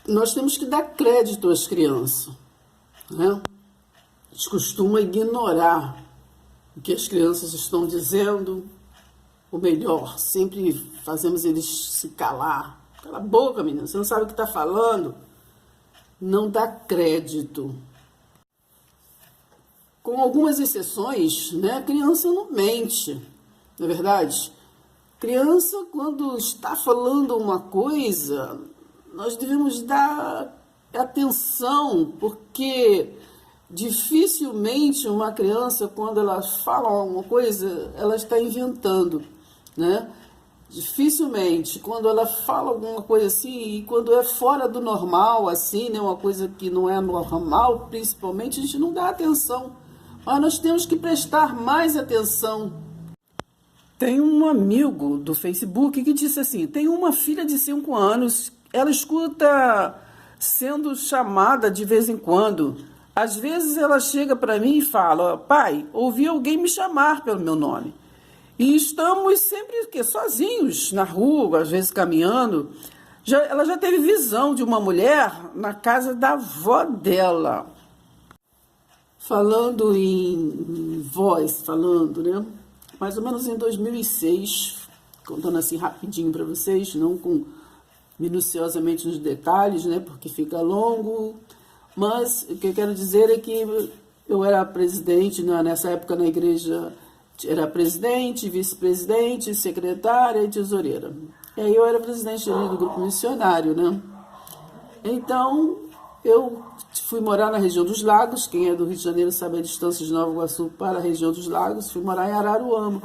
nós temos que dar crédito às crianças, né? A gente costuma ignorar o que as crianças estão dizendo, ou melhor, sempre fazemos eles se calar. Cala a boca, menina, você não sabe o que está falando. Não dá crédito. Com algumas exceções, né, a criança não mente, não é verdade? Criança, quando está falando uma coisa, nós devemos dar atenção, porque dificilmente uma criança, quando ela fala alguma coisa, ela está inventando, né? Dificilmente, quando ela fala alguma coisa assim, e quando é fora do normal, assim, né, uma coisa que não é normal, principalmente, a gente não dá atenção. Mas nós temos que prestar mais atenção. Tem um amigo do Facebook que disse assim, tem uma filha de 5 anos, ela escuta sendo chamada de vez em quando. Às vezes ela chega para mim e fala, pai, ouvi alguém me chamar pelo meu nome. E estamos sempre sozinhos na rua, às vezes caminhando. Ela já teve visão de uma mulher na casa da avó dela. Falando em voz, né? Mais ou menos em 2006, contando assim rapidinho para vocês, não com minuciosamente nos detalhes, né? Porque fica longo. Mas o que eu quero dizer é que eu era presidente nessa época na igreja. Era presidente, vice-presidente, secretária e tesoureira. E aí eu era presidente do grupo missionário, né? Então, eu fui morar na região dos Lagos. Quem é do Rio de Janeiro sabe a distância de Nova Iguaçu para a região dos Lagos. Fui morar em Araruama.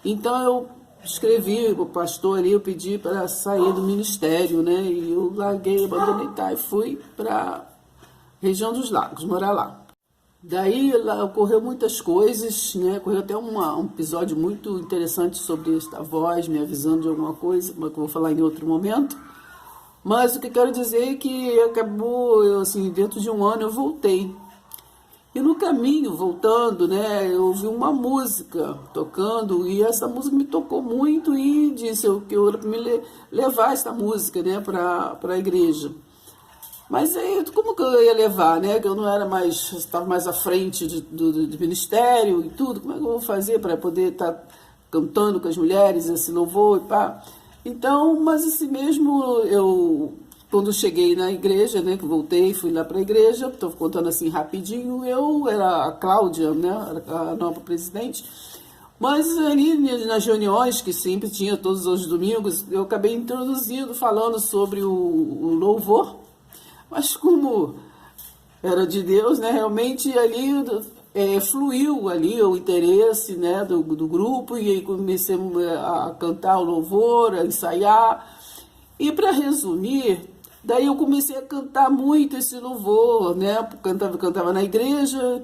Então, eu escrevi o pastor ali, eu pedi para sair do ministério, né? E eu larguei, abandonei, e fui para a região dos Lagos, morar lá. Daí lá ocorreu muitas coisas, né? Ocorreu até um episódio muito interessante sobre esta voz, me avisando de alguma coisa, mas que eu vou falar em outro momento. Mas o que eu quero dizer é que acabou, assim, dentro de um ano eu voltei. E no caminho, voltando, né, eu ouvi uma música tocando, e essa música me tocou muito e disse que eu ia me levar essa música, né, para a igreja. Mas aí, como que eu ia levar, né? Que eu não era mais, estava mais à frente do ministério e tudo. Como é que eu vou fazer para poder estar cantando com as mulheres esse louvor e pá? Então, mas assim mesmo, eu, quando cheguei na igreja, né? Que voltei, fui lá para a igreja, estou contando assim rapidinho, eu era a Cláudia, né? A nova presidente. Mas ali nas reuniões, que sempre tinha todos os domingos, eu acabei introduzindo, falando sobre o louvor. Mas como era de Deus, né, realmente ali fluiu ali o interesse, né, do grupo, e aí comecei a cantar o louvor, a ensaiar. E para resumir, daí eu comecei a cantar muito esse louvor, né, cantava na igreja,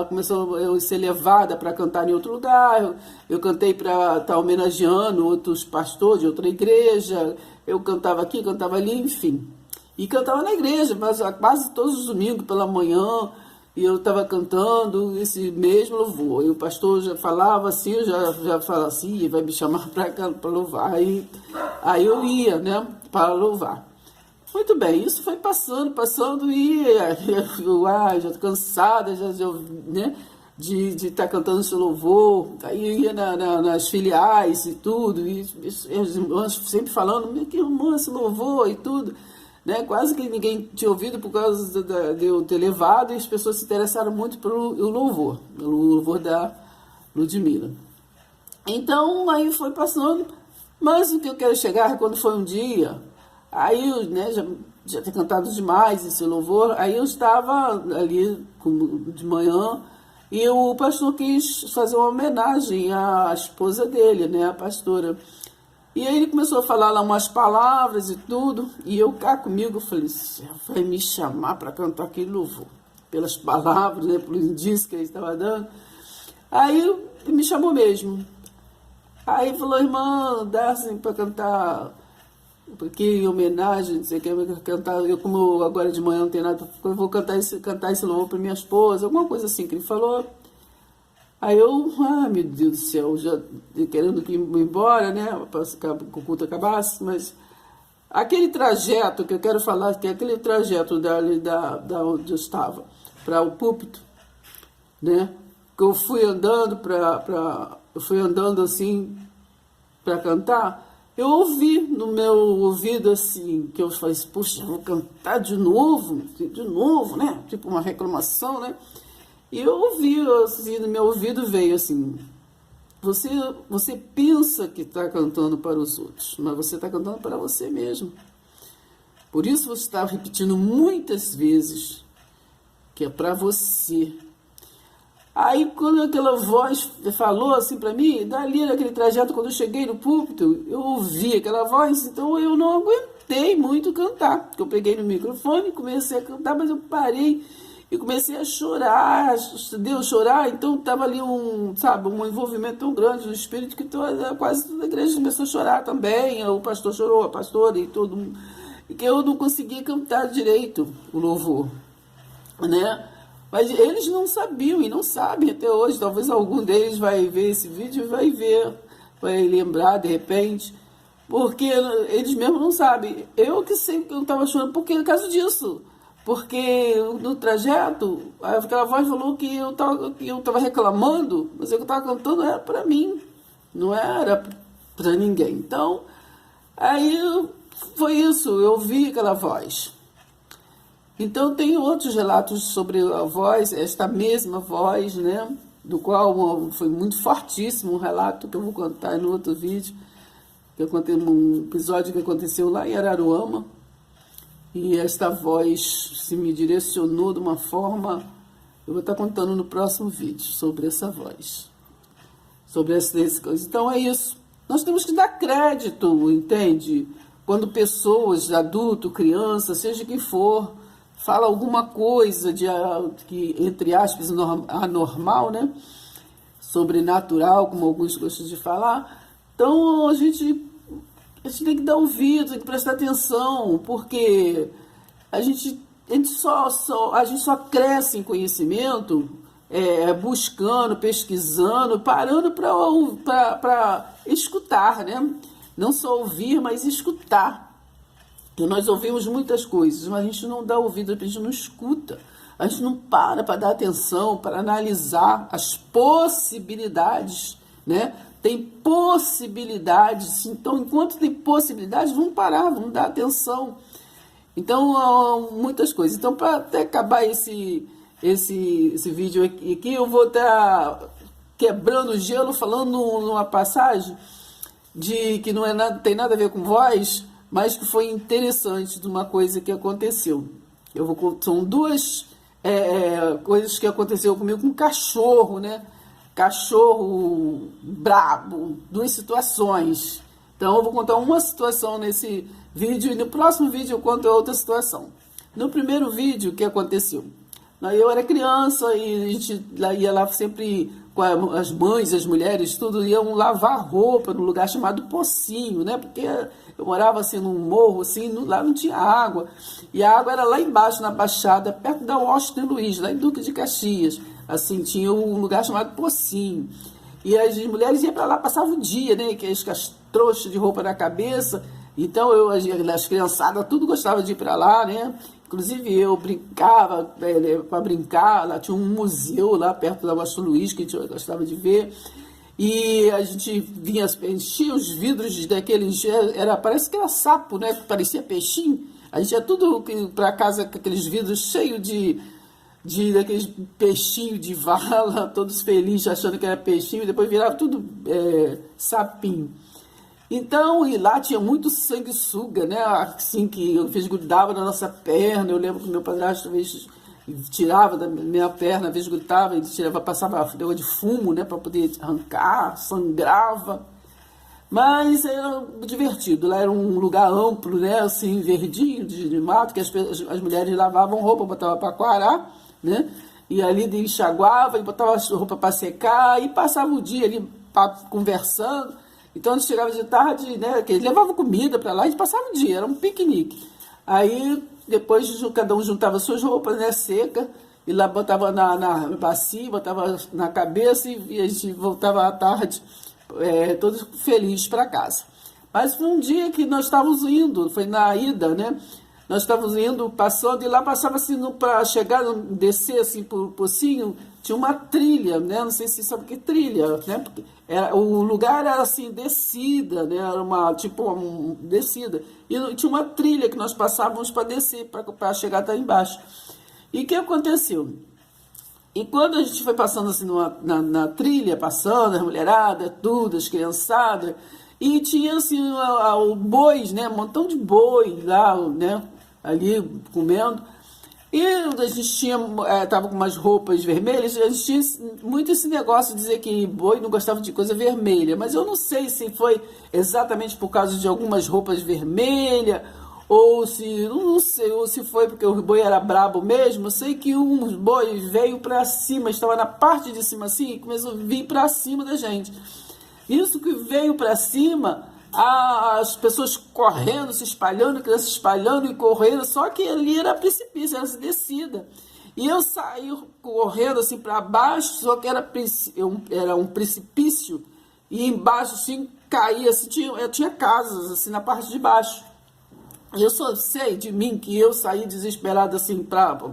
começou a ser levada para cantar em outro lugar, eu cantei para estar homenageando outros pastores de outra igreja, eu cantava aqui, cantava ali, enfim. E cantava na igreja, mas quase todos os domingos pela manhã, e eu estava cantando esse mesmo louvor. E o pastor já falava assim, eu já falava assim, vai me chamar para louvar. Aí eu ia, né, para louvar. Muito bem, isso foi passando, e eu já estou cansada, né, de estar cantando esse louvor. Aí eu ia nas filiais e tudo, e os irmãos sempre falando, que irmão esse louvor e tudo. Né, quase que ninguém tinha ouvido por causa de eu ter levado, e as pessoas se interessaram muito pelo louvor da Ludmilla. Então, aí foi passando, mas o que eu quero chegar, quando foi um dia, aí, né, já ter cantado demais esse louvor, aí eu estava ali de manhã, e o pastor quis fazer uma homenagem à esposa dele, né, a pastora. E aí ele começou a falar lá umas palavras e tudo, e eu cá comigo, eu falei, vai me chamar para cantar aquele louvor, pelas palavras, né, pelos indícios que ele estava dando. Aí ele me chamou mesmo. Aí ele falou, irmã, dá assim para cantar, porque em homenagem, não sei o que, eu cantar, eu como agora de manhã não tenho nada, eu vou cantar esse louvor para minha esposa, alguma coisa assim que ele falou. Aí eu, meu Deus do céu, já querendo ir embora, né, para o culto acabasse, mas Aquele trajeto que eu quero falar, que é aquele trajeto da onde eu estava para o púlpito, né? Que eu fui andando eu fui andando assim para cantar, eu ouvi no meu ouvido assim, que eu falei, puxa, vou cantar de novo, né? Tipo uma reclamação, né? E eu ouvi, assim, no meu ouvido veio assim, você pensa que está cantando para os outros, mas você está cantando para você mesmo. Por isso você está repetindo muitas vezes que é para você. Aí quando aquela voz falou assim para mim, dali naquele trajeto, quando eu cheguei no púlpito, eu ouvi aquela voz, então eu não aguentei muito cantar. Eu peguei no microfone, comecei a cantar, mas eu parei e comecei a chorar, Deus chorar, então estava ali um envolvimento tão grande no espírito que quase toda a igreja começou a chorar também, o pastor chorou, a pastora e todo mundo, e que eu não conseguia cantar direito o louvor, né? Mas eles não sabiam e não sabem até hoje. Talvez algum deles vai ver esse vídeo e vai lembrar de repente, porque eles mesmos não sabem. Eu que sei que eu estava chorando, porque é por causa disso. Porque no trajeto, aquela voz falou que eu estava reclamando, mas o que eu estava cantando era para mim, não era para ninguém. Então, aí foi isso, eu ouvi aquela voz. Então, tem outros relatos sobre a voz, esta mesma voz, né? Do qual foi muito fortíssimo um relato que eu vou contar no outro vídeo, um episódio que aconteceu lá em Araruama. E esta voz se me direcionou de uma forma, eu vou estar contando no próximo vídeo sobre essa voz, sobre essas coisas. Então é isso. Nós temos que dar crédito, entende? Quando pessoas, adulto, criança, seja quem for, fala alguma coisa que, entre aspas, anormal, né? Sobrenatural, como alguns gostam de falar. Então a gente tem que dar ouvido, tem que prestar atenção, porque a gente só cresce em conhecimento buscando, pesquisando, parando para escutar, né? Não só ouvir, mas escutar. Então, nós ouvimos muitas coisas, mas a gente não dá ouvido, a gente não escuta. A gente não para dar atenção, para analisar as possibilidades, né? Tem possibilidades, então enquanto tem possibilidades, vamos parar, vamos dar atenção. Então, muitas coisas. Então, para até acabar esse vídeo aqui, eu vou estar quebrando o gelo, falando numa passagem que não tem nada a ver com voz, mas que foi interessante de uma coisa que aconteceu. São duas coisas que aconteceu comigo com um cachorro, né? Cachorro brabo, duas situações. Então eu vou contar uma situação nesse vídeo e no próximo vídeo eu conto outra situação. No primeiro vídeo, o que aconteceu? Eu era criança e a gente ia lá sempre com as mães, as mulheres, tudo, iam lavar roupa num lugar chamado Pocinho, né? Porque eu morava assim num morro, assim, lá não tinha água. E a água era lá embaixo, na Baixada, perto da Washington Luiz, lá em Duque de Caxias. Assim, tinha um lugar chamado Pocinho. E as mulheres iam para lá, passavam o dia, né? Que as trouxas de roupa na cabeça. Então, as criançadas, tudo gostava de ir para lá, né? Inclusive, eu brincava, para brincar, lá tinha um museu lá perto da Washington Luiz, que eu gostava de ver. E a gente enchia os vidros daqueles, parece que era sapo, né? Parecia peixinho. A gente ia tudo para casa com aqueles vidros cheios daqueles peixinhos de vala, todos felizes, achando que era peixinho, e depois virava tudo sapinho. Então, e lá tinha muito sanguessuga, né? Assim, que eu grudava na nossa perna. Eu lembro que meu padrasto, às vezes, tirava da minha perna, às vezes grudava, ele passava água de fumo, né? Para poder arrancar, sangrava. Mas era divertido. Lá era um lugar amplo, né? Assim, verdinho, de mato, que as mulheres lavavam roupa, botavam para quarar, né? E ali enxaguava e botava a roupa para secar e passava o dia ali conversando. Então, a gente chegava de tarde, né, que eles levavam comida para lá, a gente passava o dia, era um piquenique. Aí, depois, cada um juntava suas roupas, né, seca, e lá botava na bacia, botava na cabeça, e a gente voltava à tarde, todos felizes para casa. Mas foi um dia que nós estávamos indo, foi na ida, né? Nós estávamos indo, passando, e lá passava assim, para chegar, descer assim por um pocinho, tinha uma trilha, né? Não sei se sabe o que é trilha, né? Porque o lugar era assim, descida, né? Era uma, tipo, descida. E tinha uma trilha que nós passávamos para descer, para chegar até embaixo. E o que aconteceu? E quando a gente foi passando assim na trilha, passando, as mulheradas, tudo, as criançadas, e tinha assim o bois, né? Um montão de boi lá, né? Ali comendo. E a gente tinha, tava com umas roupas vermelhas, a gente tinha muito esse negócio de dizer que boi não gostava de coisa vermelha, mas eu não sei se foi exatamente por causa de algumas roupas vermelhas, ou se, não sei, ou se foi porque o boi era brabo mesmo. Eu sei que um boi veio para cima, estava na parte de cima assim, e começou a vir para cima da gente. Isso que veio para cima, as pessoas correndo, se espalhando, crianças se espalhando e correndo, só que ali era precipício, era descida. E eu saí correndo assim para baixo, só que era um precipício, e embaixo assim caía, assim, tinha casas assim na parte de baixo. Eu só sei de mim que eu saí desesperado assim,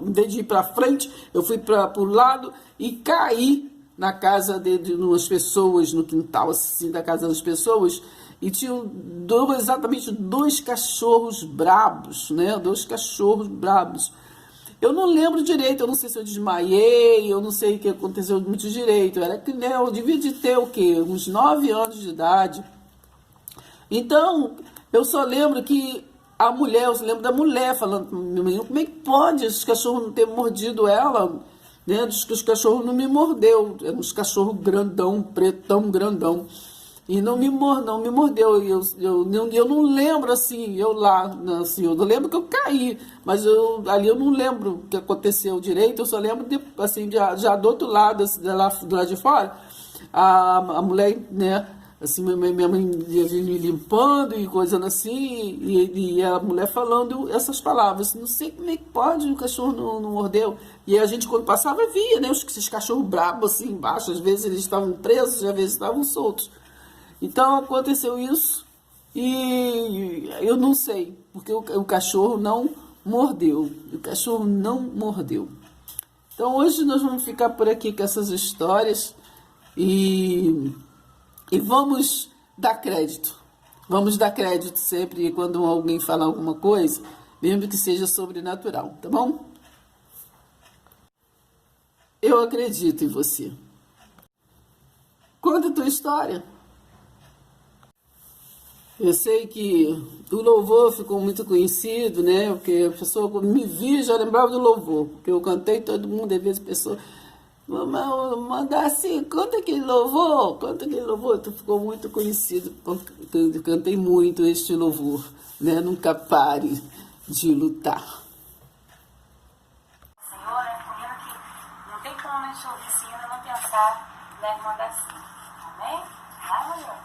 em vez de ir para frente, eu fui para o lado e caí na casa de umas pessoas, no quintal assim da casa das pessoas, e tinha exatamente dois cachorros brabos, né? Dois cachorros brabos. Eu não lembro direito, eu não sei se eu desmaiei, eu não sei o que aconteceu muito direito. Era que, né, eu devia de ter o quê? Uns 9 anos de idade. Então, eu só lembro que a mulher, eu lembro da mulher falando para o meu menino, como é que pode esses cachorros não ter mordido ela? Né? Diz que os cachorros não me mordeu, eram uns cachorros grandão, pretão grandão. E não me mordeu. Eu não lembro assim, eu lá, assim, eu não lembro que eu caí, mas ali eu não lembro o que aconteceu direito, eu só lembro de, assim, já do outro lado, assim, do lado de fora, a mulher, né? Assim, minha mãe me limpando e coisando assim, e a mulher falando essas palavras. Não sei como é que pode, o cachorro não mordeu. E a gente, quando passava, via, né? Esses cachorros brabos assim embaixo. Às vezes eles estavam presos, às vezes estavam soltos. Então aconteceu isso e eu não sei, porque o cachorro não mordeu. O cachorro não mordeu. Então hoje nós vamos ficar por aqui com essas histórias e vamos dar crédito. Vamos dar crédito sempre quando alguém fala alguma coisa, mesmo que seja sobrenatural, tá bom? Eu acredito em você. Conta a tua história. Eu sei que o louvor ficou muito conhecido, né? Porque a pessoa, quando me via, já lembrava do louvor. Porque eu cantei, todo mundo, às vezes, a pessoa... Mandar assim, conta aquele louvor, conta aquele louvor. Tu ficou muito conhecido, eu cantei muito este louvor, né? Nunca pare de lutar. Senhor, é comigo que não tem como nessa oficina não pensar na irmã da Cida. Amém? Vai, mulher.